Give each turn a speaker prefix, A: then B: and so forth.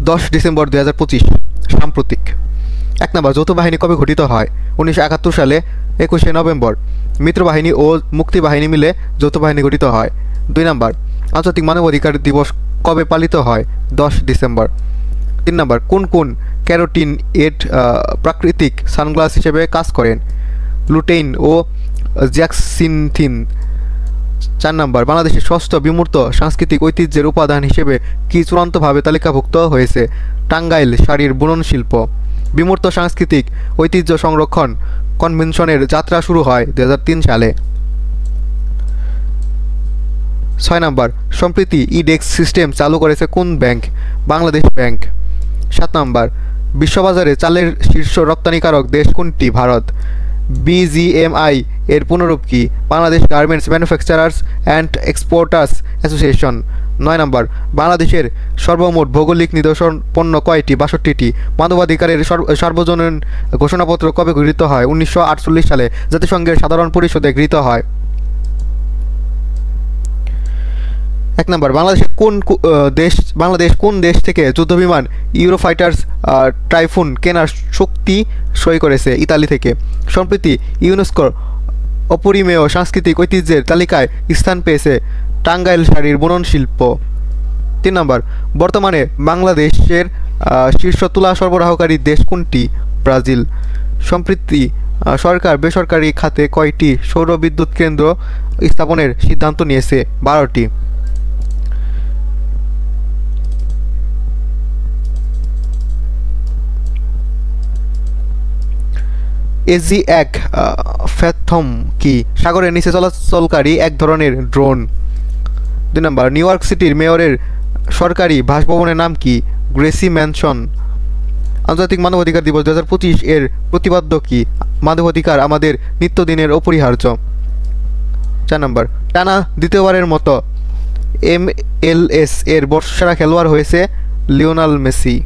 A: 10 December 2025 সাম্প্রতিক। 1 নম্বর যৌথ বাহিনী কবে গঠিত হয়? 1971 সালে 21 নভেম্বর। মিত্রবাহিনী ও মুক্তিবাহিনী মিলে যৌথ বাহিনী গঠিত হয়। 2 নম্বর আন্তর্জাতিক মানবাধিকার দিবস কবে পালিত হয়? 10 ডিসেম্বর। 3 নম্বর কোন কোন ক্যারোটিন এড প্রাকৃতিক সানগ্লাস হিসেবে কাজ করেন? লুটেইন ও জ্যাক্সিনথিন। 4 নম্বর বাংলাদেশের ষষ্ঠ বিমূর্ত সাংস্কৃতিক ঐতিহ্যের উপাদান হিসেবে কি চূড়ান্তভাবে তালিকাভুক্ত হয়েছে? টাঙ্গাইল শাড়ির বুনন শিল্প। বিমূর্ত সাংস্কৃতিক ঐতিহ্য সংরক্ষণ কনভেনশনের যাত্রা শুরু হয় 2003 সালে। 6 নম্বর সম্প্রতি ইডেক্স সিস্টেম চালু করেছে কোন ব্যাংক? বাংলাদেশ ব্যাংক। 7 নম্বর বিশ্ববাজারে চালের শীর্ষ রপ্তানিকারক দেশ কোনটি? ভারত। বিজিএমআই এর পুনরূপ কি? Bangladesh garments manufacturers and exporters association. 9 নম্বর বাংলাদেশের সর্বমোট ভৌগোলিক নিদর্শন পণ্য কয়টি? 62টি। মানবাধিকারের সার্বজনীন ঘোষণাপত্র কবে গৃহীত হয়? 1948 সালে জাতিসংঘের সাধারণ পরিষদে গৃহীত হয়। 1 নম্বর বাংলাদেশ কোন দেশ থেকে যুদ্ধবিমান ইউরোফাইটার্স টাইফুন কেনার চুক্তি সই করেছে? ইতালি থেকে। সম্প্রতি ইউনেস্কোর অপরিমেয় সাংস্কৃতিক ঐতিহ্যের তালিকায় স্থান পেয়েছে টাঙ্গাইল শাড়ির বুনন শিল্প। 3 নম্বর বর্তমানে বাংলাদেশের শীর্ষ তুলা সরবরাহকারী দেশ কোনটি? ব্রাজিল। সম্প্রতি সরকার বেসরকারি খাতে কয়টি সৌর বিদ্যুৎ কেন্দ্র স্থাপনের সিদ্ধান্ত নিয়েছে? 12টি। SG-1 ফ্যাথম কি? সাগরের নিচে চলাচলকারী এক ধরনের ড্রোন। 2 নম্বর নিউ ইয়র্ক সিটির মেয়রের সরকারি বাসভবনের নাম কি? Gracie Mansion. আন্তর্জাতিক মানবাধিকার দিবস 2025 এর প্রতিপাদ্য কি? মানবাধিকার আমাদের নিত্যদিনের অপরিহার্য। 4 নম্বর টানা দ্বিতীয়বারের মতো MLS এর বর্ষসেরা খেলোয়াড় হয়েছে লিওনেল মেসি।